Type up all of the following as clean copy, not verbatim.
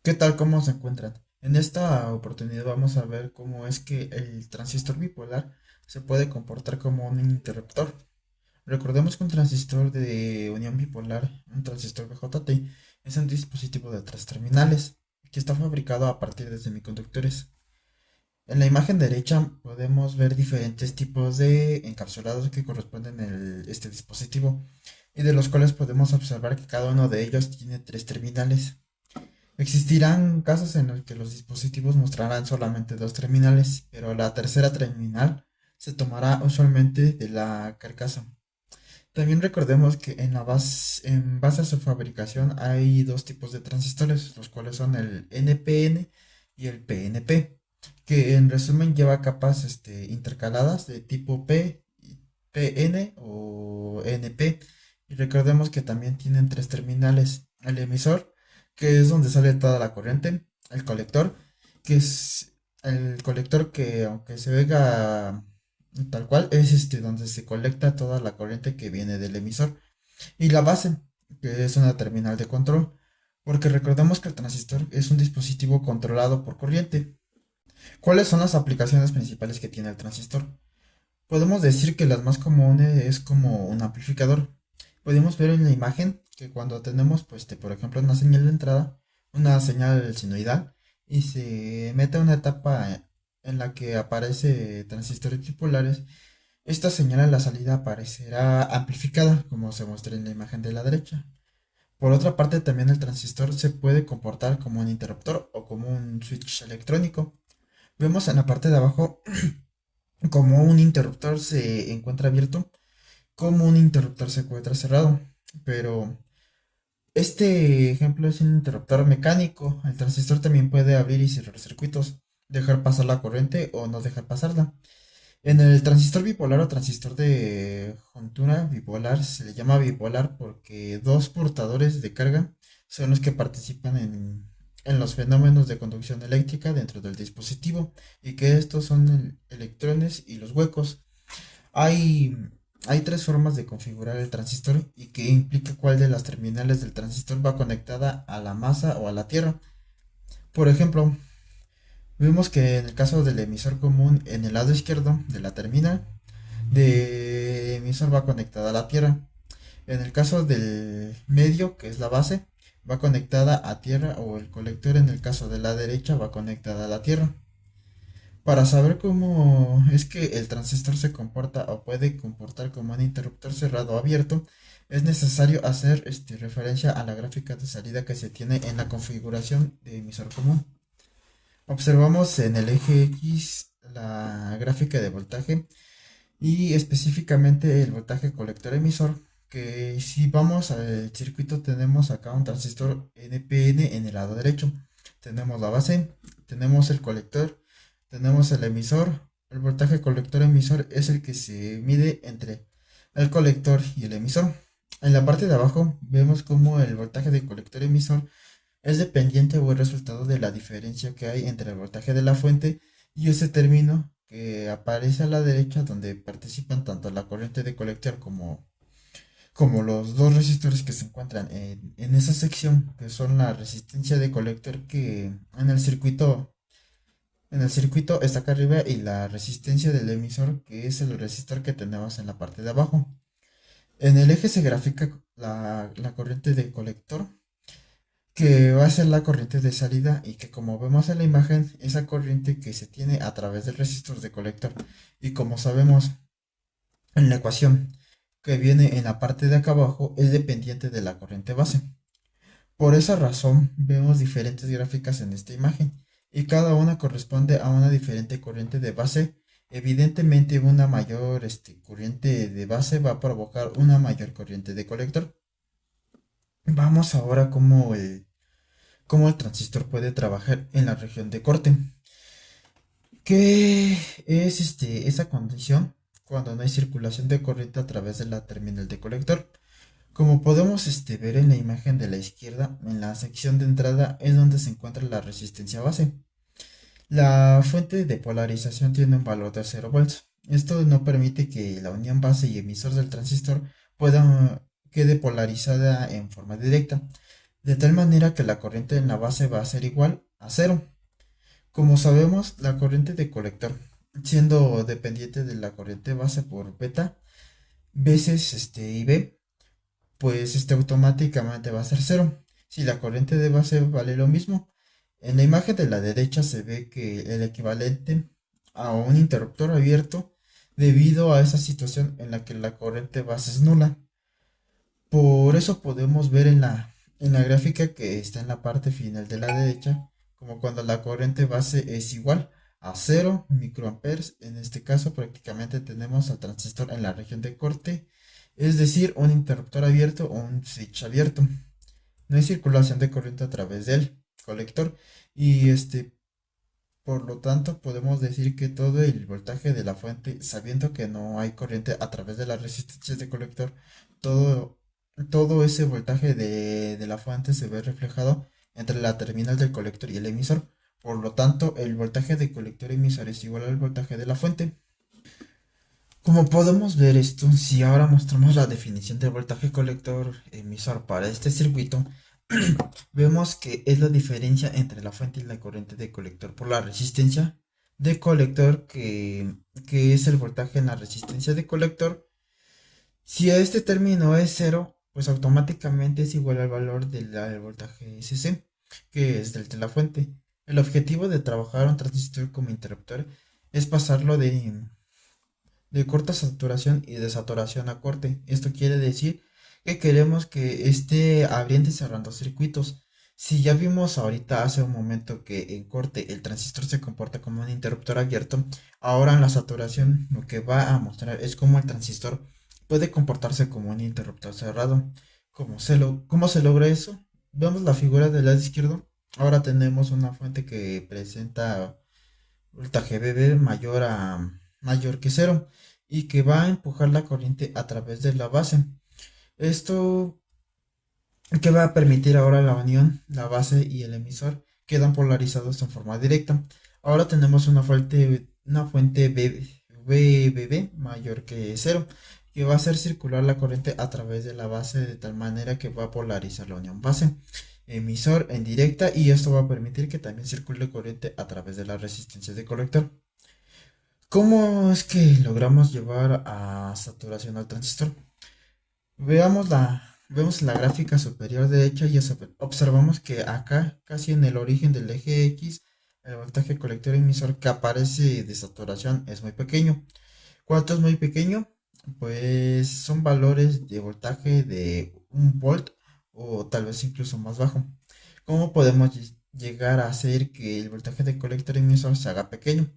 ¿Qué tal? ¿Cómo se encuentran? En esta oportunidad vamos a ver cómo es que el transistor bipolar se puede comportar como un interruptor. Recordemos que un transistor de unión bipolar, un transistor BJT, es un dispositivo de tres terminales que está fabricado a partir de semiconductores. En la imagen derecha podemos ver diferentes tipos de encapsulados que corresponden a este dispositivo y de los cuales podemos observar que cada uno de ellos tiene tres terminales. Existirán casos en los que los dispositivos mostrarán solamente dos terminales, pero la tercera terminal se tomará usualmente de la carcasa. También recordemos que en base a su fabricación hay dos tipos de transistores, los cuales son el NPN y el PNP, que en resumen lleva capas intercaladas de tipo P, PN o NP. Y recordemos que también tienen tres terminales, el emisor, que es donde sale toda la corriente, el colector, que es el colector que aunque se vea tal cual, es donde se colecta toda la corriente que viene del emisor. Y la base, que es una terminal de control, porque recordemos que el transistor es un dispositivo controlado por corriente. ¿Cuáles son las aplicaciones principales que tiene el transistor? Podemos decir que las más comunes es como un amplificador. Podemos ver en la imagen que cuando tenemos, por ejemplo, una señal de entrada, una señal sinoidal, y se mete una etapa en la que aparece transistores bipolares, esta señal en la salida aparecerá amplificada, como se muestra en la imagen de la derecha. Por otra parte, también el transistor se puede comportar como un interruptor o como un switch electrónico. Vemos en la parte de abajo como un interruptor se encuentra abierto, como un interruptor se encuentra cerrado. Pero este ejemplo es un interruptor mecánico. El transistor también puede abrir y cerrar circuitos, dejar pasar la corriente o no dejar pasarla. En el transistor bipolar o transistor de juntura bipolar se le llama bipolar porque dos portadores de carga son los que participan en los fenómenos de conducción eléctrica dentro del dispositivo y que estos son electrones y los huecos. Hay, hay tres formas de configurar el transistor y que implica cuál de las terminales del transistor va conectada a la masa o a la tierra. Por ejemplo, vemos que en el caso del emisor común en el lado izquierdo de la terminal de emisor va conectada a la tierra. En el caso del medio, que es la base, va conectada a tierra o el colector en el caso de la derecha va conectada a la tierra. Para saber cómo es que el transistor se comporta o puede comportar como un interruptor cerrado o abierto, es necesario hacer referencia a la gráfica de salida que se tiene en la configuración de emisor común. Observamos en el eje X la gráfica de voltaje y específicamente el voltaje colector emisor, que si vamos al circuito tenemos acá un transistor NPN en el lado derecho, tenemos la base, tenemos el colector, tenemos el emisor. El voltaje colector emisor es el que se mide entre el colector y el emisor. En la parte de abajo vemos como el voltaje de colector emisor es dependiente o el resultado de la diferencia que hay entre el voltaje de la fuente y ese término que aparece a la derecha donde participan tanto la corriente de colector como los dos resistores que se encuentran en esa sección, que son la resistencia de colector que en el circuito está acá arriba y la resistencia del emisor que es el resistor que tenemos en la parte de abajo. En el eje se grafica la corriente de colector que va a ser la corriente de salida y que como vemos en la imagen, esa corriente que se tiene a través del resistor de colector y como sabemos en la ecuación que viene en la parte de acá abajo es dependiente de la corriente base. Por esa razón vemos diferentes gráficas en esta imagen y cada una corresponde a una diferente corriente de base. Evidentemente una mayor corriente de base va a provocar una mayor corriente de colector. Vamos ahora cómo el transistor puede trabajar en la región de corte. ¿Qué es esa condición cuando no hay circulación de corriente a través de la terminal de colector? Como podemos ver en la imagen de la izquierda, en la sección de entrada es donde se encuentra la resistencia base. La fuente de polarización tiene un valor de 0 volts. Esto no permite que la unión base y emisor del transistor quede polarizada en forma directa. de tal manera que la corriente en la base va a ser igual a cero. Como sabemos, la corriente de colector, siendo dependiente de la corriente base por beta, veces IB, pues automáticamente va a ser cero. Si la corriente de base vale lo mismo, en la imagen de la derecha se ve que el equivalente a un interruptor abierto debido a esa situación en la que la corriente base es nula. Por eso podemos ver en la gráfica que está en la parte final de la derecha, como cuando la corriente base es igual a 0 microamperes. En este caso prácticamente tenemos al transistor en la región de corte, es decir, un interruptor abierto o un switch abierto. No hay circulación de corriente a través del colector y por lo tanto podemos decir que todo el voltaje de la fuente, sabiendo que no hay corriente a través de las resistencias de colector, todo, todo ese voltaje de la fuente se ve reflejado entre la terminal del colector y el emisor. Por lo tanto, el voltaje de colector emisor es igual al voltaje de la fuente. Como podemos ver esto, si ahora mostramos la definición de voltaje colector emisor para este circuito, vemos que es la diferencia entre la fuente y la corriente de colector por la resistencia de colector, que es el voltaje en la resistencia de colector. Si este término es cero, pues automáticamente es igual al valor del voltaje SC, que es del de la fuente. El objetivo de trabajar un transistor como interruptor es pasarlo de corta saturación y de saturación a corte. Esto quiere decir que queremos que esté abriendo y cerrando circuitos. Si ya vimos ahorita hace un momento que en corte el transistor se comporta como un interruptor abierto, ahora en la saturación lo que va a mostrar es cómo el transistor puede comportarse como un interruptor cerrado. ¿Cómo se logra eso? Vemos la figura del lado izquierdo. Ahora tenemos una fuente que presenta voltaje BB mayor que cero y que va a empujar la corriente a través de la base. Esto que va a permitir ahora la unión, la base y el emisor quedan polarizados en forma directa. Ahora tenemos una fuente BBB mayor que cero que va a hacer circular la corriente a través de la base de tal manera que va a polarizar la unión base emisor en directa, y esto va a permitir que también circule corriente a través de la resistencia de colector. ¿Cómo es que logramos llevar a saturación al transistor? Vemos la gráfica superior derecha y observamos que acá, casi en el origen del eje X, el voltaje colector emisor que aparece de saturación es muy pequeño. ¿Cuánto es muy pequeño? Pues son valores de voltaje de 1 volt o tal vez incluso más bajo. ¿Cómo podemos llegar a hacer que el voltaje de colector emisor se haga pequeño?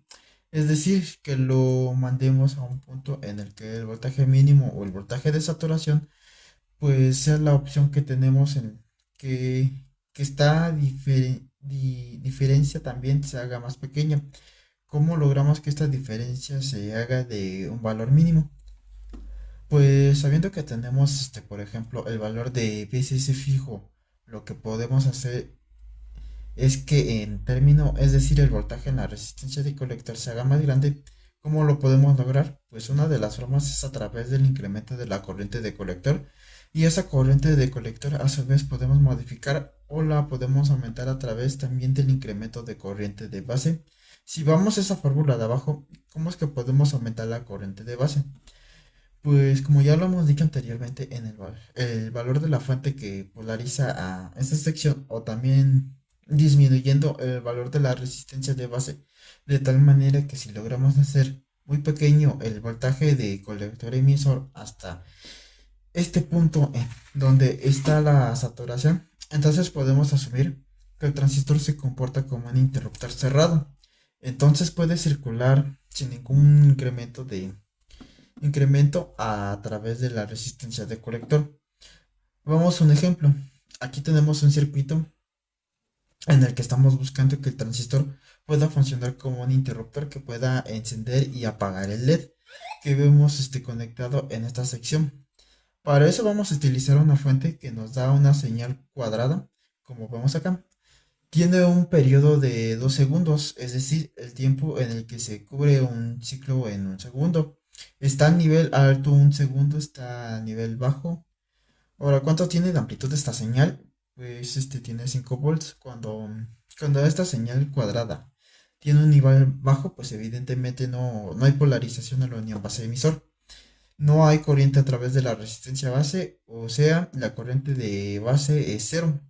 Es decir, que lo mandemos a un punto en el que el voltaje mínimo o el voltaje de saturación pues sea la opción que tenemos que esta diferencia también se haga más pequeña. ¿Cómo logramos que esta diferencia se haga de un valor mínimo? Pues sabiendo que tenemos, por ejemplo, el valor de BCS fijo, lo que podemos hacer es que en término, es decir, el voltaje en la resistencia de colector se haga más grande. ¿Cómo lo podemos lograr? Pues una de las formas es a través del incremento de la corriente de colector, y esa corriente de colector a su vez podemos modificar o la podemos aumentar a través también del incremento de corriente de base. Si vamos a esa fórmula de abajo, ¿cómo es que podemos aumentar la corriente de base? Pues como ya lo hemos dicho anteriormente, el valor de la fuente que polariza a esta sección, o también disminuyendo el valor de la resistencia de base, de tal manera que si logramos hacer muy pequeño el voltaje de colector emisor hasta este punto en donde está la saturación, entonces podemos asumir que el transistor se comporta como un interruptor cerrado. Entonces puede circular sin ningún incremento a través de la resistencia de colector. Vamos a un ejemplo. Aquí tenemos un circuito en el que estamos buscando que el transistor pueda funcionar como un interruptor que pueda encender y apagar el LED que vemos conectado en esta sección. Para eso vamos a utilizar una fuente que nos da una señal cuadrada, como vemos acá. Tiene un periodo de 2 segundos, es decir, el tiempo en el que se cubre un ciclo en un segundo. Está a nivel alto un segundo, está a nivel bajo. Ahora, ¿cuánto tiene de amplitud esta señal? pues tiene 5 volts. Cuando esta señal cuadrada tiene un nivel bajo, pues evidentemente no hay polarización en la unión base emisor. No hay corriente a través de la resistencia base, o sea, la corriente de base es cero.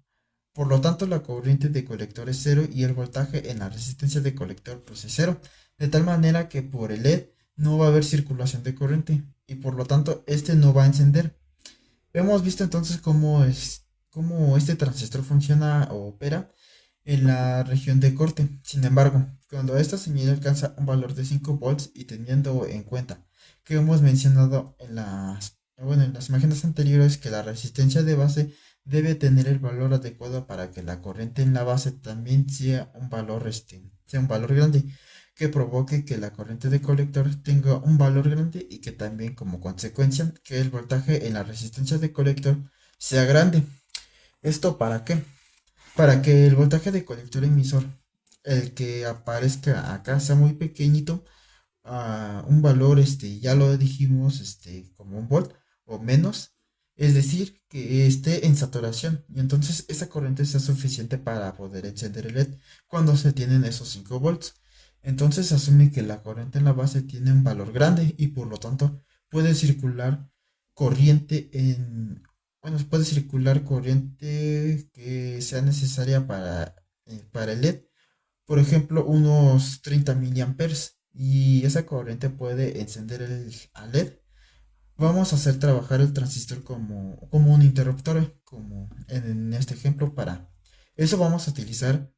Por lo tanto, la corriente de colector es cero y el voltaje en la resistencia de colector pues es cero. De tal manera que por el LED no va a haber circulación de corriente y por lo tanto este no va a encender. Hemos visto entonces cómo este transistor funciona o opera en la región de corte. Sin embargo, cuando esta señal alcanza un valor de 5 volts y teniendo en cuenta que hemos mencionado en las imágenes anteriores que la resistencia de base debe tener el valor adecuado para que la corriente en la base también sea un valor grande, que provoque que la corriente de colector tenga un valor grande y que también como consecuencia que el voltaje en la resistencia de colector sea grande. ¿Esto para qué? Para que el voltaje de colector emisor, el que aparezca acá, sea muy pequeñito, a un valor, ya lo dijimos, como un volt o menos, es decir, que esté en saturación y entonces esa corriente sea suficiente para poder encender el LED cuando se tienen esos 5 volts. Entonces se asume que la corriente en la base tiene un valor grande y por lo tanto puede circular corriente puede circular corriente que sea necesaria para el LED, por ejemplo, unos 30 miliamperes y esa corriente puede encender al LED. Vamos a hacer trabajar el transistor como un interruptor, como en este ejemplo. Para eso vamos a utilizar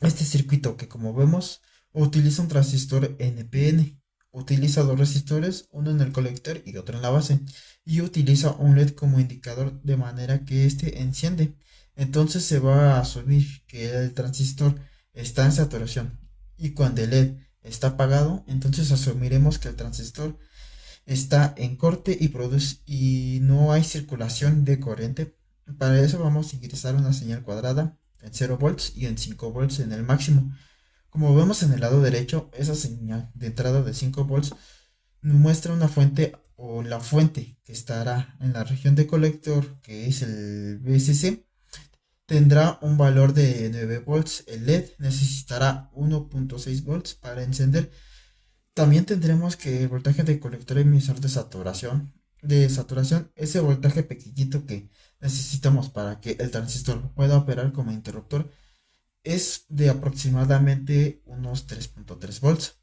este circuito que, como vemos, utiliza un transistor NPN. Utiliza dos resistores, uno en el colector y otro en la base. Y utiliza un LED como indicador de manera que este enciende. Entonces se va a asumir que el transistor está en saturación. Y cuando el LED está apagado, entonces asumiremos que el transistor está en corte y no hay circulación de corriente. Para eso vamos a ingresar una señal cuadrada en 0 volts y en 5 volts en el máximo. Como vemos en el lado derecho, esa señal de entrada de 5 volts muestra una fuente o la fuente que estará en la región de colector, que es el VCC, tendrá un valor de 9 volts. El LED necesitará 1.6 volts para encender. También tendremos que el voltaje de colector emisor de saturación, ese voltaje pequeñito que necesitamos para que el transistor pueda operar como interruptor, es de aproximadamente unos 3.3 volts.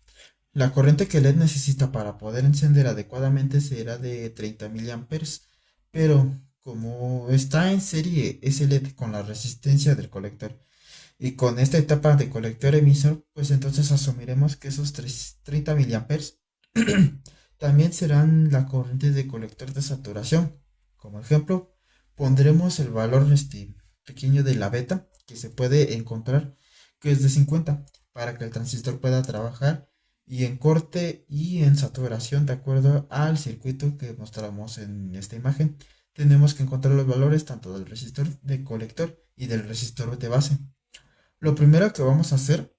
La corriente que LED necesita para poder encender adecuadamente será de 30 miliamperes, pero como está en serie ese LED con la resistencia del colector y con esta etapa de colector emisor, pues entonces asumiremos que esos 30 miliamperes también serán la corriente de colector de saturación. Como ejemplo, pondremos el valor pequeño de la beta que se puede encontrar, que es de 50, para que el transistor pueda trabajar y en corte y en saturación de acuerdo al circuito que mostramos en esta imagen. Tenemos que encontrar los valores tanto del resistor de colector y del resistor de base. Lo primero que vamos a hacer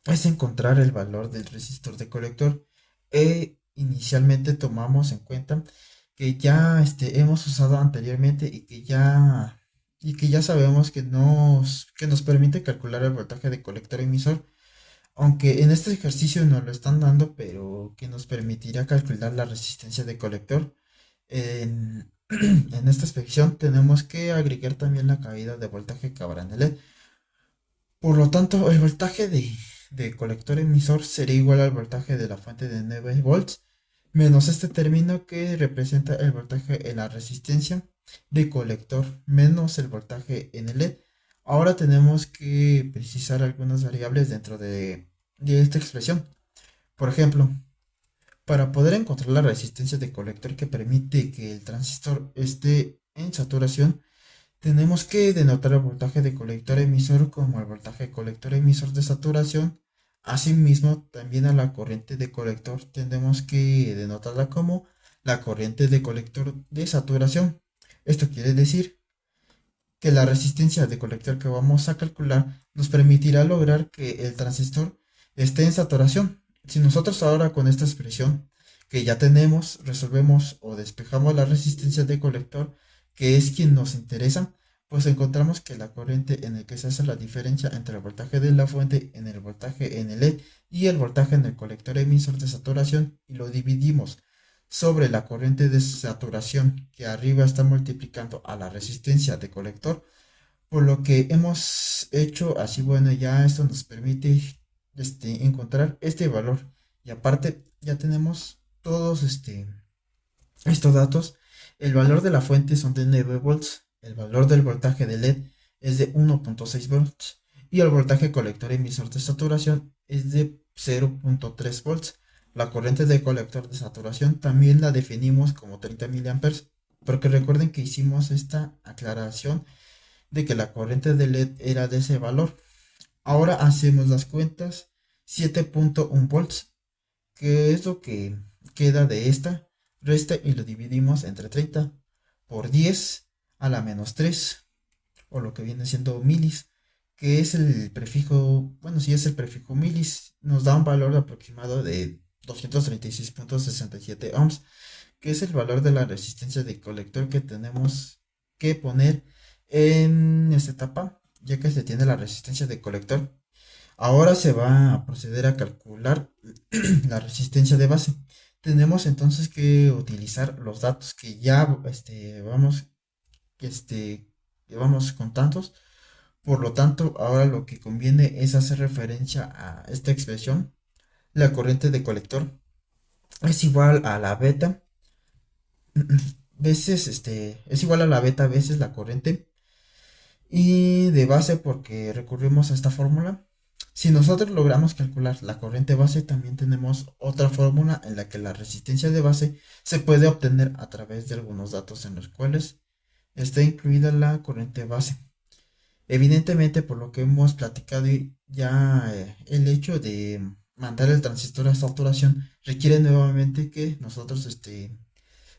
es encontrar el valor del resistor de colector. Inicialmente tomamos en cuenta que ya hemos usado anteriormente y que ya sabemos que nos permite calcular el voltaje de colector emisor, aunque en este ejercicio nos lo están dando, pero que nos permitirá calcular la resistencia de colector. En esta expedición tenemos que agregar también la caída de voltaje que habrá en el LED. Por lo tanto, el voltaje de colector emisor sería igual al voltaje de la fuente de 9 volts menos este término que representa el voltaje en la resistencia de colector menos el voltaje en el LED. Ahora tenemos que precisar algunas variables dentro de esta expresión. Por ejemplo, para poder encontrar la resistencia de colector que permite que el transistor esté en saturación, tenemos que denotar el voltaje de colector emisor como el voltaje colector emisor de saturación. Asimismo, también a la corriente de colector tenemos que denotarla como la corriente de colector de saturación. Esto quiere decir que la resistencia de colector que vamos a calcular nos permitirá lograr que el transistor esté en saturación. Si nosotros ahora con esta expresión que ya tenemos resolvemos o despejamos la resistencia de colector, que es quien nos interesa, pues encontramos que la corriente en el que se hace la diferencia entre el voltaje de la fuente en el voltaje en el LED y el voltaje en el colector emisor de saturación y lo dividimos sobre la corriente de saturación que arriba está multiplicando a la resistencia de colector, por lo que hemos hecho así, bueno, ya esto nos permite encontrar este valor y aparte ya tenemos todos estos datos. El valor de la fuente son de 9 volts, el valor del voltaje de LED es de 1.6 volts y el voltaje colector emisor de saturación es de 0.3 volts. La corriente de colector de saturación también la definimos como 30 miliamperes, porque recuerden que hicimos esta aclaración de que la corriente de LED era de ese valor. Ahora hacemos las cuentas: 7.1 volts, que es lo que queda de esta, resta y lo dividimos entre 30 por 10 a la menos 3, o lo que viene siendo milis, que es el prefijo, bueno, si es el prefijo milis, nos da un valor aproximado de 236.67 ohms, que es el valor de la resistencia de colector que tenemos que poner en esta etapa, ya que se tiene la resistencia de colector. Ahora se va a proceder a calcular la resistencia de base. Tenemos entonces que utilizar los datos que ya este, vamos con tantos. Por lo tanto, ahora lo que conviene es hacer referencia a esta expresión. La corriente de colector es igual a la beta veces, es igual a la beta veces la corriente y de base, porque recurrimos a esta fórmula. Si nosotros logramos calcular la corriente base, también tenemos otra fórmula en la que la resistencia de base se puede obtener a través de algunos datos en los cuales está incluida la corriente base. Evidentemente, por lo que hemos platicado ya, el hecho de mandar el transistor a saturación requiere nuevamente que nosotros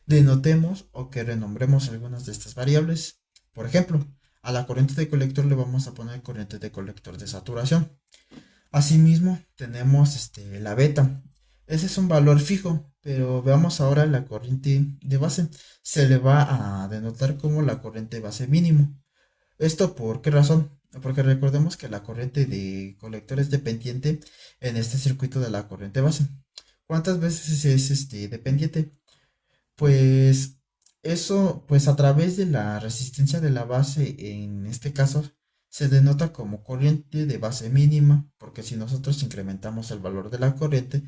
denotemos o que renombremos algunas de estas variables. Por ejemplo, a la corriente de colector le vamos a poner corriente de colector de saturación. Asimismo, tenemos la beta. Ese es un valor fijo, pero veamos ahora la corriente de base. Se le va a denotar como la corriente base mínimo. ¿Esto por qué razón? Porque recordemos que la corriente de colector es dependiente en este circuito de la corriente base. ¿Cuántas veces es dependiente? Pues eso, pues a través de la resistencia de la base, en este caso, se denota como corriente de base mínima, porque si nosotros incrementamos el valor de la corriente,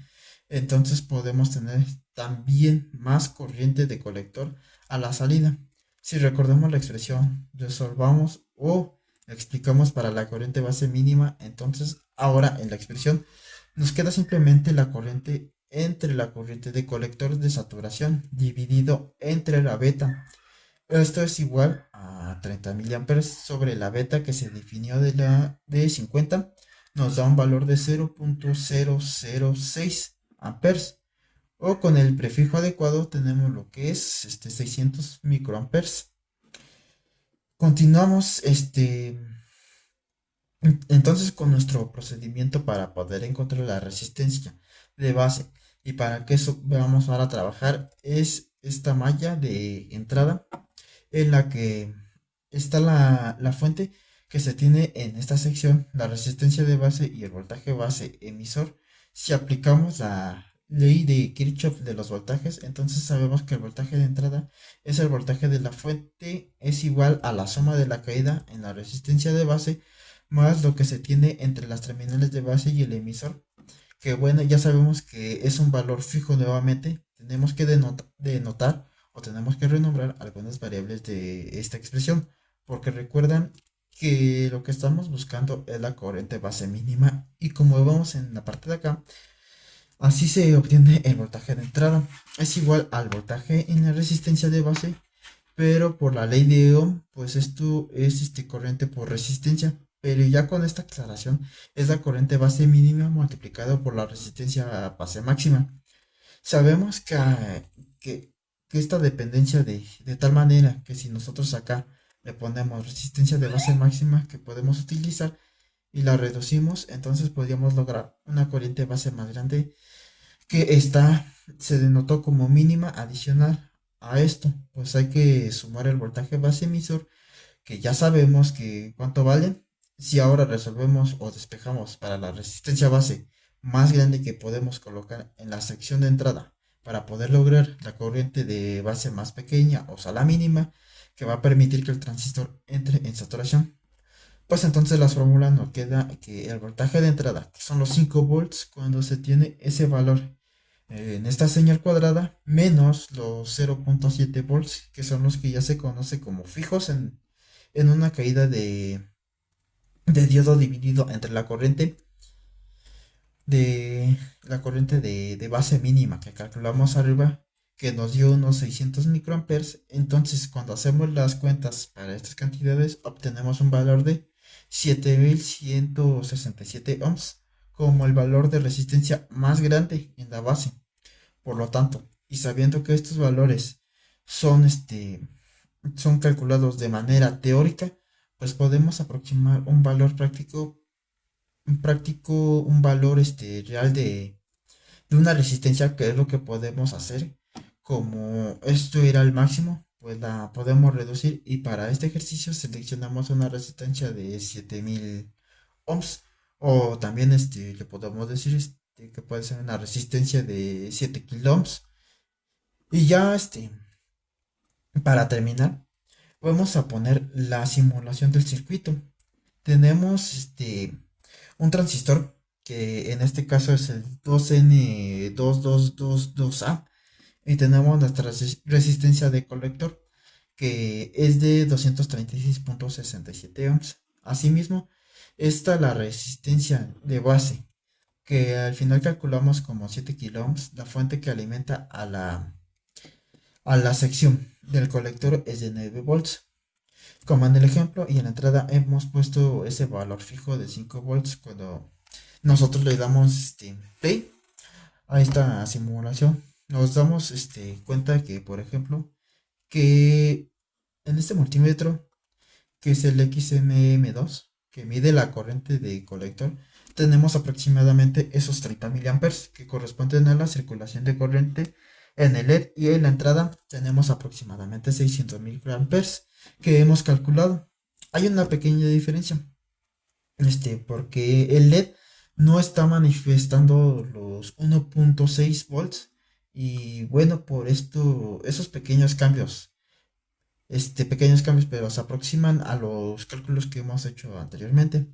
entonces podemos tener también más corriente de colector a la salida. Si recordamos la expresión, resolvamos o explicamos para la corriente base mínima, entonces ahora en la expresión nos queda simplemente la corriente entre la corriente de colector de saturación dividido entre la beta. Esto es igual a 30 miliamperes sobre la beta que se definió de 50. Nos da un valor de 0.006 amperes. O con el prefijo adecuado tenemos lo que es 600 microamperes. Continuamos entonces con nuestro procedimiento para poder encontrar la resistencia de base, y para que eso vamos ahora a trabajar es esta malla de entrada en la que está la fuente que se tiene en esta sección, la resistencia de base y el voltaje base emisor. Si aplicamos la ley de Kirchhoff de los voltajes, entonces sabemos que el voltaje de entrada es el voltaje de la fuente, es igual a la suma de la caída en la resistencia de base más lo que se tiene entre las terminales de base y el emisor, que bueno, ya sabemos que es un valor fijo nuevamente. Tenemos que denotar o tenemos que renombrar algunas variables de esta expresión, porque recuerdan que lo que estamos buscando es la corriente base mínima, y como vemos en la parte de acá, así se obtiene el voltaje de entrada. Es igual al voltaje en la resistencia de base, pero por la ley de Ohm, pues esto es corriente por resistencia. Pero ya con esta aclaración, es la corriente base mínima multiplicada por la resistencia base máxima. Sabemos que esta dependencia de tal manera que si nosotros acá le ponemos resistencia de base máxima que podemos utilizar y la reducimos, entonces podríamos lograr una corriente base más grande, que se denotó como mínima adicional a esto. Pues hay que sumar el voltaje base emisor, que ya sabemos que cuánto valen, si ahora resolvemos o despejamos para la resistencia base más grande que podemos colocar en la sección de entrada para poder lograr la corriente de base más pequeña o sala mínima que va a permitir que el transistor entre en saturación, pues entonces la fórmula nos queda que el voltaje de entrada, que son los 5 volts, cuando se tiene ese valor en esta señal cuadrada, menos los 0.7 volts, que son los que ya se conoce como fijos en una caída de diodo dividido entre la corriente de base mínima que calculamos arriba, que nos dio unos 600 microamperes. Entonces, cuando hacemos las cuentas para estas cantidades, obtenemos un valor de 7167 ohms como el valor de resistencia más grande en la base. Por lo tanto, y sabiendo que estos valores son, son calculados de manera teórica, pues podemos aproximar un valor un valor real de una resistencia, que es lo que podemos hacer. Como esto era el máximo, pues la podemos reducir, y para este ejercicio seleccionamos una resistencia de 7000 ohms, o también le podemos decir que puede ser una resistencia de 7 kilo ohms. Y ya para terminar, vamos a poner la simulación del circuito. Tenemos un transistor, que en este caso es el 2N2222A, y tenemos nuestra resistencia de colector, que es de 236.67 ohms. Asimismo, esta la resistencia de base, que al final calculamos como 7 kilo ohms. La fuente que alimenta a la sección del colector es de 9 volts. Como en el ejemplo, y en la entrada hemos puesto ese valor fijo de 5 volts. Cuando nosotros le damos play a esta simulación, nos damos cuenta que, por ejemplo, que en este multímetro, que es el XMM2, que mide la corriente de colector, tenemos aproximadamente esos 30 miliamperes que corresponden a la circulación de corriente en el LED, y en la entrada tenemos aproximadamente 600 mil amperes que hemos calculado. Hay una pequeña diferencia, porque el LED no está manifestando los 1.6 volts, y bueno, por esto, esos pequeños cambios, pero se aproximan a los cálculos que hemos hecho anteriormente.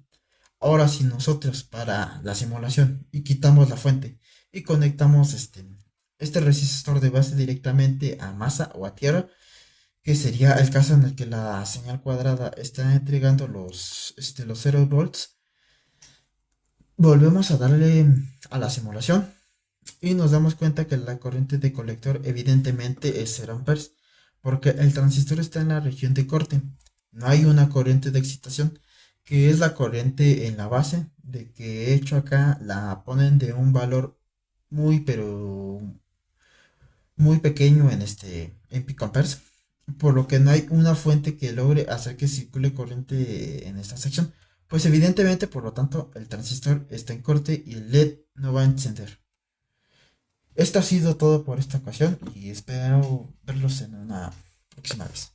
Ahora, si nosotros para la simulación y quitamos la fuente y conectamos este resistor de base directamente a masa o a tierra, que sería el caso en el que la señal cuadrada está entregando los 0 volts, volvemos a darle a la simulación y nos damos cuenta que la corriente de colector evidentemente es 0 amperes, porque el transistor está en la región de corte. No hay una corriente de excitación, que es la corriente en la base, de que he hecho acá la ponen de un valor muy pero muy pequeño en picoamperes, por lo que no hay una fuente que logre hacer que circule corriente en esta sección. Pues evidentemente, por lo tanto, el transistor está en corte y el LED no va a encender. Esto ha sido todo por esta ocasión, y espero verlos en una próxima vez.